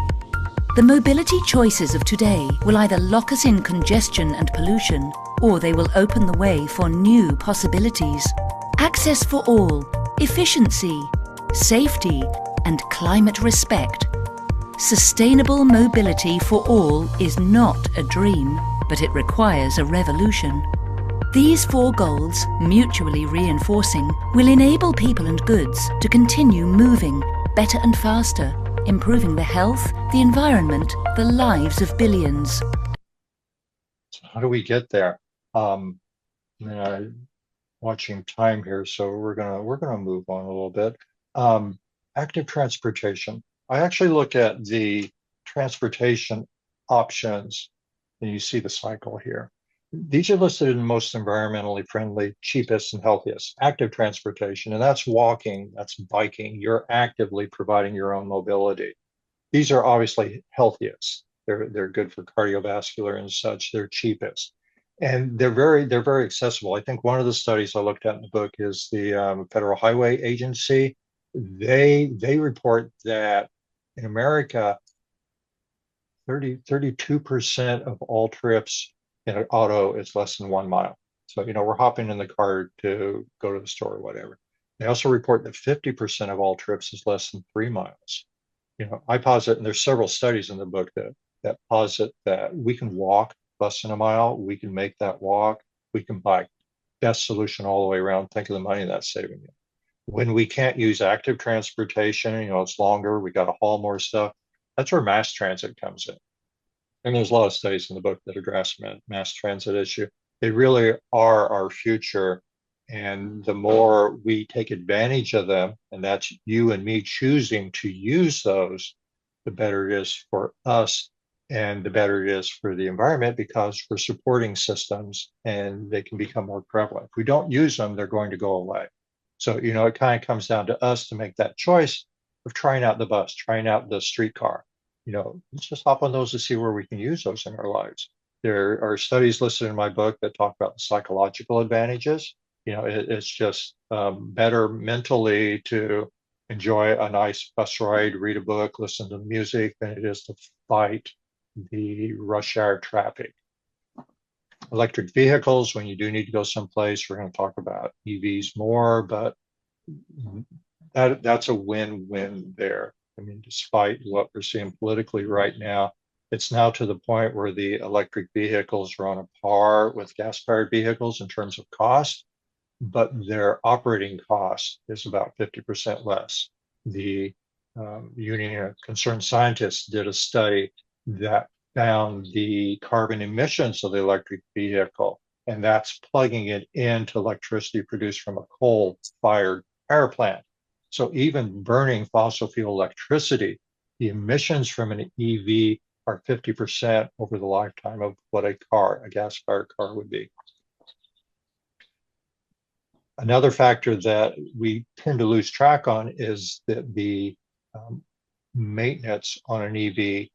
The mobility choices of today will either lock us in congestion and pollution, or they will open the way for new possibilities. Access for all, efficiency, safety, and climate respect. Sustainable mobility for all is not a dream, but it requires a revolution. These four goals, mutually reinforcing, will enable people and goods to continue moving better and faster, improving the health, the environment, the lives of billions. So how do we get there? Watching time here, so we're gonna move on a little bit. Active transportation. I actually look at the transportation options, and you see the cycle here. These are listed in the most environmentally friendly, cheapest, and healthiest. Active transportation, and that's walking, that's biking. You're actively providing your own mobility. These are obviously healthiest. They're good for cardiovascular and such. They're cheapest, and they're very accessible. I think one of the studies I looked at in the book is the Federal Highway Agency. They report that in America, 32% of all trips in an auto is less than 1 mile. So, we're hopping in the car to go to the store or whatever. They also report that 50% of all trips is less than 3 miles. I posit, and there's several studies in the book that posit that we can walk less than a mile. We can make that walk. We can bike. Best solution all the way around. Think of the money that's saving you. When we can't use active transportation, it's longer. We got to haul more stuff. That's where mass transit comes in. And there's a lot of studies in the book that address mass transit issue. They really are our future. And the more we take advantage of them, and that's you and me choosing to use those, the better it is for us and the better it is for the environment, because we're supporting systems and they can become more prevalent. If we don't use them, they're going to go away. So, it kind of comes down to us to make that choice of trying out the bus, trying out the streetcar. Let's just hop on those to see where we can use those in our lives. There are studies listed in my book that talk about the psychological advantages. It's just better mentally to enjoy a nice bus ride, read a book, listen to music, than it is to fight the rush hour traffic. Electric vehicles, when you do need to go someplace, we're going to talk about EVs more, but that's a win-win there. Despite what we're seeing politically right now, it's now to the point where the electric vehicles are on a par with gas-powered vehicles in terms of cost, but their operating cost is about 50% less. The Union of Concerned Scientists did a study that found the carbon emissions of the electric vehicle, and that's plugging it into electricity produced from a coal-fired power plant. So even burning fossil fuel electricity, the emissions from an EV are 50% over the lifetime of what a gas-fired car would be. Another factor that we tend to lose track on is that the maintenance on an EV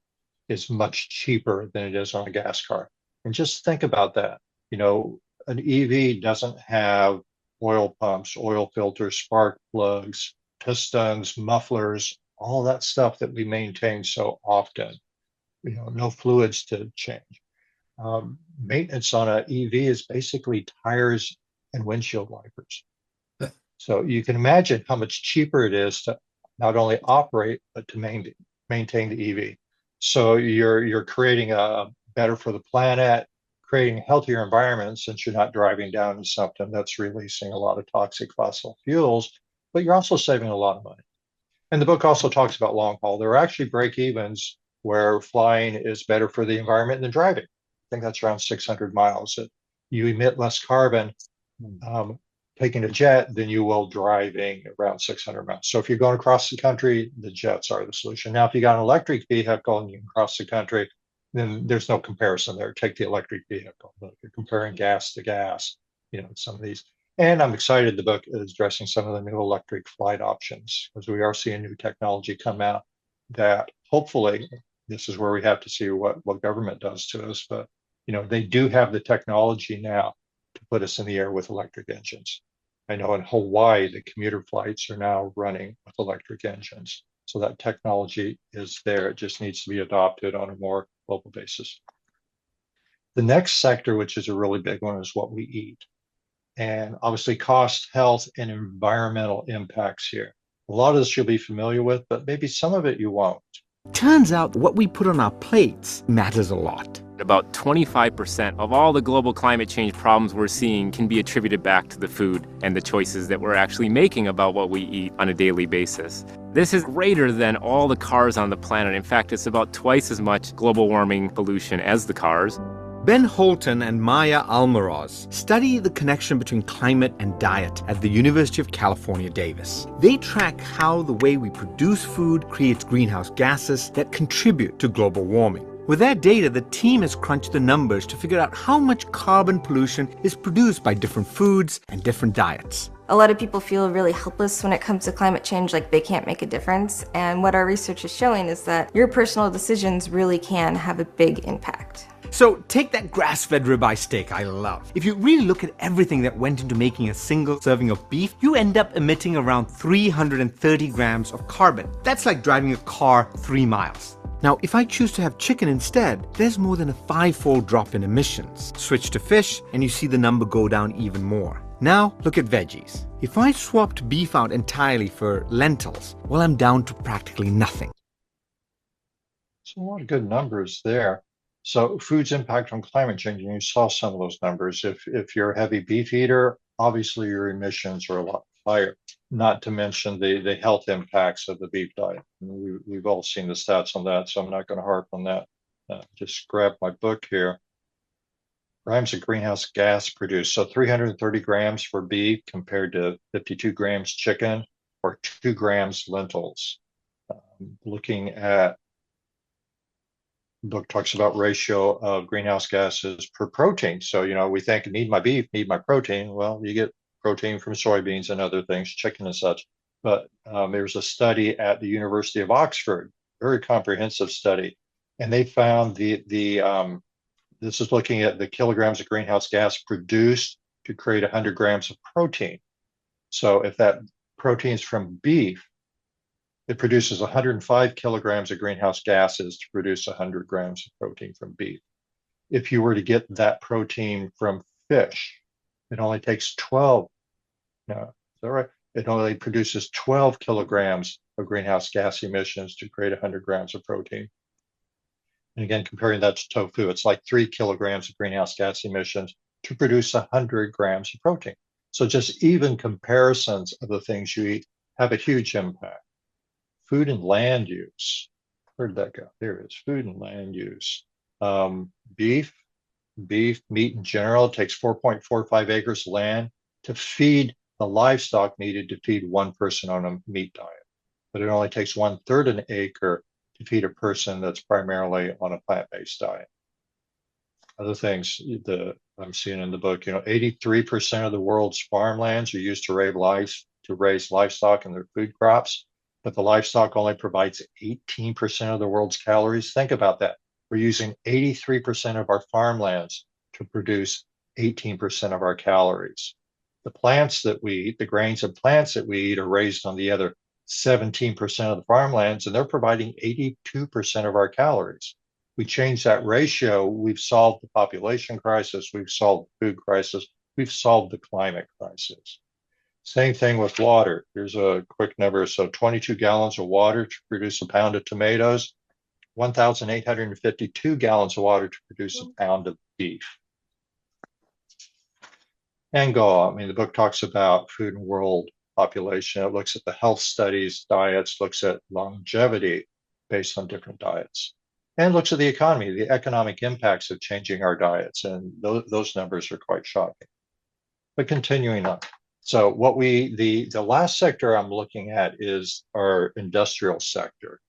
is much cheaper than it is on a gas car. And just think about that. An EV doesn't have oil pumps, oil filters, spark plugs, pistons, mufflers, all that stuff that we maintain so often. No fluids to change. Maintenance on an EV is basically tires and windshield wipers. So you can imagine how much cheaper it is to not only operate, but to maintain the EV. So you're creating a better for the planet, creating a healthier environment, since you're not driving down to something that's releasing a lot of toxic fossil fuels, but you're also saving a lot of money. And the book also talks about long haul. There are actually break-evens where flying is better for the environment than driving. I think that's around 600 miles. You emit less carbon taking a jet than you will driving around 600 miles. So if you're going across the country, the jets are the solution. Now, if you got an electric vehicle and you can cross the country, then there's no comparison there. Take the electric vehicle. Look, you're comparing gas to gas, some of these. And I'm excited the book is addressing some of the new electric flight options, because we are seeing new technology come out that hopefully, this is where we have to see what government does to us, but they do have the technology now to put us in the air with electric engines. I know in Hawaii, the commuter flights are now running with electric engines. So that technology is there. It just needs to be adopted on a more global basis. The next sector, which is a really big one, is what we eat. And obviously cost, health, and environmental impacts here. A lot of this you'll be familiar with, but maybe some of it you won't. Turns out what we put on our plates matters a lot. About 25% of all the global climate change problems we're seeing can be attributed back to the food and the choices that we're actually making about what we eat on a daily basis. This is greater than all the cars on the planet. In fact, it's about twice as much global warming pollution as the cars. Ben Holton and Maya Almaraz study the connection between climate and diet at the University of California, Davis. They track how the way we produce food creates greenhouse gases that contribute to global warming. With their data, the team has crunched the numbers to figure out how much carbon pollution is produced by different foods and different diets. A lot of people feel really helpless when it comes to climate change, like they can't make a difference. And what our research is showing is that your personal decisions really can have a big impact. So take that grass-fed ribeye steak I love. If you really look at everything that went into making a single serving of beef, you end up emitting around 330 grams of carbon. That's like driving a car 3 miles. Now, if I choose to have chicken instead, there's more than a 5-fold drop in emissions. Switch to fish, and you see the number go down even more. Now, look at veggies. If I swapped beef out entirely for lentils, well, I'm down to practically nothing. So a lot of good numbers there. So food's impact on climate change, and you saw some of those numbers. If you're a heavy beef eater, obviously your emissions are a lot higher, not to mention the health impacts of the beef diet. We've all seen the stats on that, so I'm not going to harp on that. Just grab my book here. Grams of greenhouse gas produced. So 330 grams for beef compared to 52 grams chicken, or 2 grams lentils. Looking at, the book talks about ratio of greenhouse gases per protein. So, we think, need my beef, need my protein. Well, you get protein from soybeans and other things, chicken and such. But there's a study at the University of Oxford, very comprehensive study. And they found this is looking at the kilograms of greenhouse gas produced to create 100 grams of protein. So if that protein is from beef, it produces 105 kilograms of greenhouse gases to produce 100 grams of protein from beef. If you were to get that protein from fish, it only takes 12. No, is that right? It only produces 12 kilograms of greenhouse gas emissions to create 100 grams of protein. And again, comparing that to tofu, it's like 3 kilograms of greenhouse gas emissions to produce 100 grams of protein. So just even comparisons of the things you eat have a huge impact. Food and land use. Where did that go? There it is. Food and land use. Beef, meat in general, takes 4.45 acres of land to feed the livestock needed to feed one person on a meat diet. But it only takes 1/3 an acre to feed a person that's primarily on a plant-based diet. Other things that I'm seeing in the book, 83% of the world's farmlands are used to raise livestock and their food crops, but the livestock only provides 18% of the world's calories. Think about that. We're using 83% of our farmlands to produce 18% of our calories. The plants that we eat, the grains and plants that we eat, are raised on the other 17% of the farmlands, and they're providing 82% of our calories. We change that ratio, we've solved the population crisis, we've solved the food crisis, we've solved the climate crisis. Same thing with water. Here's a quick number. So 22 gallons of water to produce a pound of tomatoes, 1,852 gallons of water to produce a pound of beef. And go on. The book talks about food and world population. It looks at the health studies, diets, looks at longevity based on different diets, and looks at the economy, the economic impacts of changing our diets. And those numbers are quite shocking. But continuing on. So the last sector I'm looking at is our industrial sector.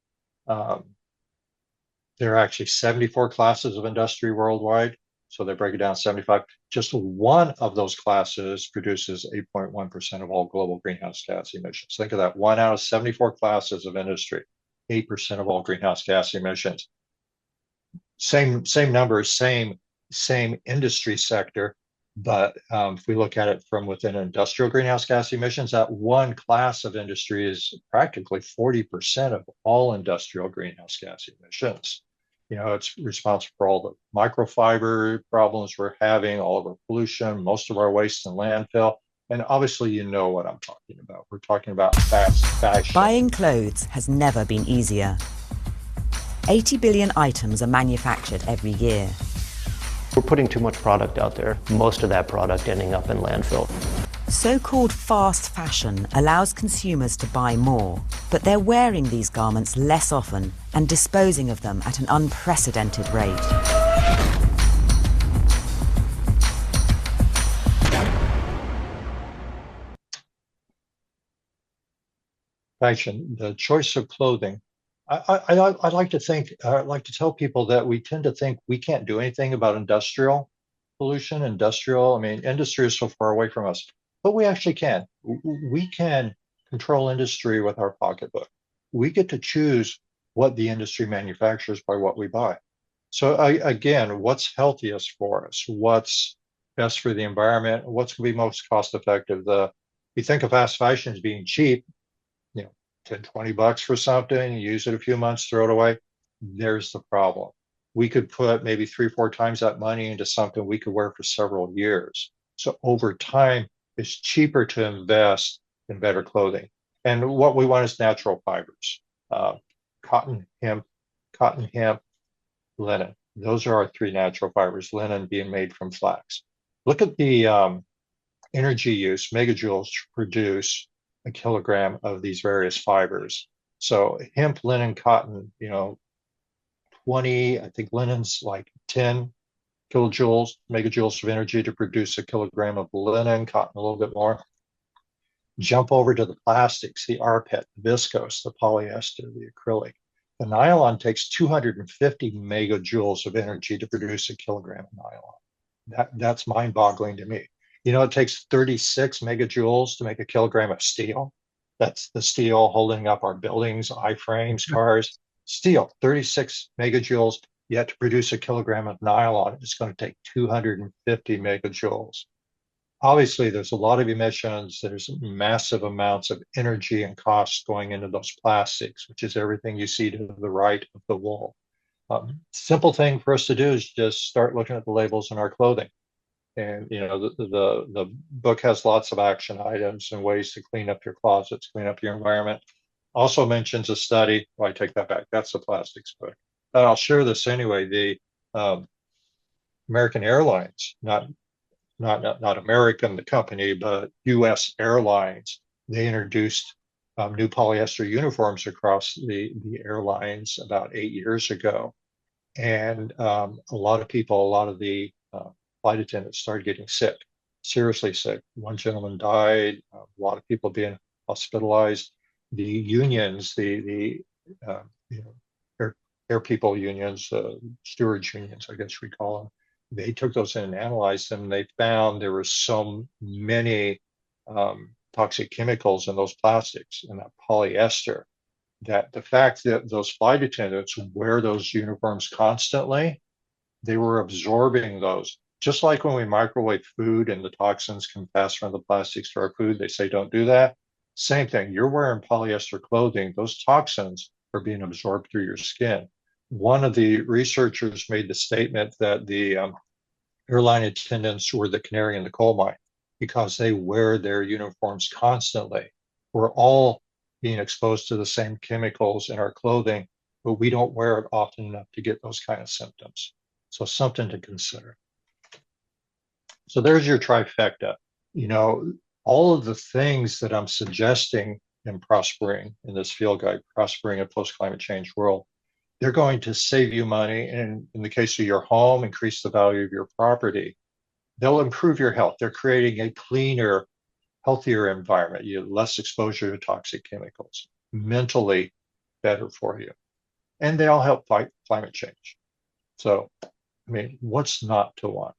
There are actually 74 classes of industry worldwide. So they break it down 75. Just one of those classes produces 8.1% of all global greenhouse gas emissions. Think of that, 1 out of 74 classes of industry, 8% of all greenhouse gas emissions. Same numbers, same industry sector, but if we look at it from within industrial greenhouse gas emissions, that one class of industry is practically 40% of all industrial greenhouse gas emissions. It's responsible for all the microfiber problems we're having, all of our pollution, most of our waste in landfill. And obviously, you know what I'm talking about. We're talking about fast fashion. Buying clothes has never been easier. 80 billion items are manufactured every year. We're putting too much product out there, most of that product ending up in landfill. So-called fast fashion allows consumers to buy more, but they're wearing these garments less often and disposing of them at an unprecedented rate. Fashion, the choice of clothing. I'd like to tell people that we tend to think we can't do anything about industrial pollution. Industry is so far away from us, but we actually can. We can control industry with our pocketbook. We get to choose what the industry manufactures by what we buy. So again, what's healthiest for us? What's best for the environment? What's going to be most cost effective? You think of fast fashion as being cheap, 10, 20 bucks for something, you use it a few months, throw it away. There's the problem. We could put maybe 3 or 4 times that money into something we could wear for several years. So over time, it's cheaper to invest in better clothing. And what we want is natural fibers, cotton, hemp, linen. Those are our 3 natural fibers, linen being made from flax. Look at the energy use, megajoules to produce a kilogram of these various fibers. So hemp, linen, cotton, 20, I think linen's like 10 kilojoules, megajoules of energy to produce a kilogram of linen, cotton a little bit more. Jump over to the plastics, the rPET, the viscose, the polyester, the acrylic. The nylon takes 250 megajoules of energy to produce a kilogram of nylon. That's mind-boggling to me. It takes 36 megajoules to make a kilogram of steel. That's the steel holding up our buildings, iframes, cars. Steel, 36 megajoules, yet to produce a kilogram of nylon, it's going to take 250 megajoules. Obviously, there's a lot of emissions. There's massive amounts of energy and costs going into those plastics, which is everything you see to the right of the wall. Simple thing for us to do is just start looking at the labels in our clothing. And the book has lots of action items and ways to clean up your closets, clean up your environment. Also mentions a study. Well, I take that back. That's the plastics book. But I'll share this anyway. The American Airlines, not American, the company, but U.S. Airlines, they introduced new polyester uniforms across the airlines about 8 years ago. And a lot of the flight attendants started getting sick, seriously sick. One gentleman died, a lot of people being hospitalized. The unions, the air people unions, stewards unions, I guess we call them, they took those in and analyzed them. And they found there were so many toxic chemicals in those plastics and that polyester, that the fact that those flight attendants wear those uniforms constantly, they were absorbing those. Just like when we microwave food and the toxins can pass from the plastics to our food, they say don't do that. Same thing, you're wearing polyester clothing, those toxins are being absorbed through your skin. One of the researchers made the statement that the airline attendants were the canary in the coal mine because they wear their uniforms constantly. We're all being exposed to the same chemicals in our clothing, but we don't wear it often enough to get those kind of symptoms. So something to consider. So there's your trifecta. All of the things that I'm suggesting in prospering in this field guide, prospering a post-climate change world, they're going to save you money. And in the case of your home, increase the value of your property. They'll improve your health. They're creating a cleaner, healthier environment. You have less exposure to toxic chemicals, mentally better for you. and they all help fight climate change. So, I mean, what's not to want?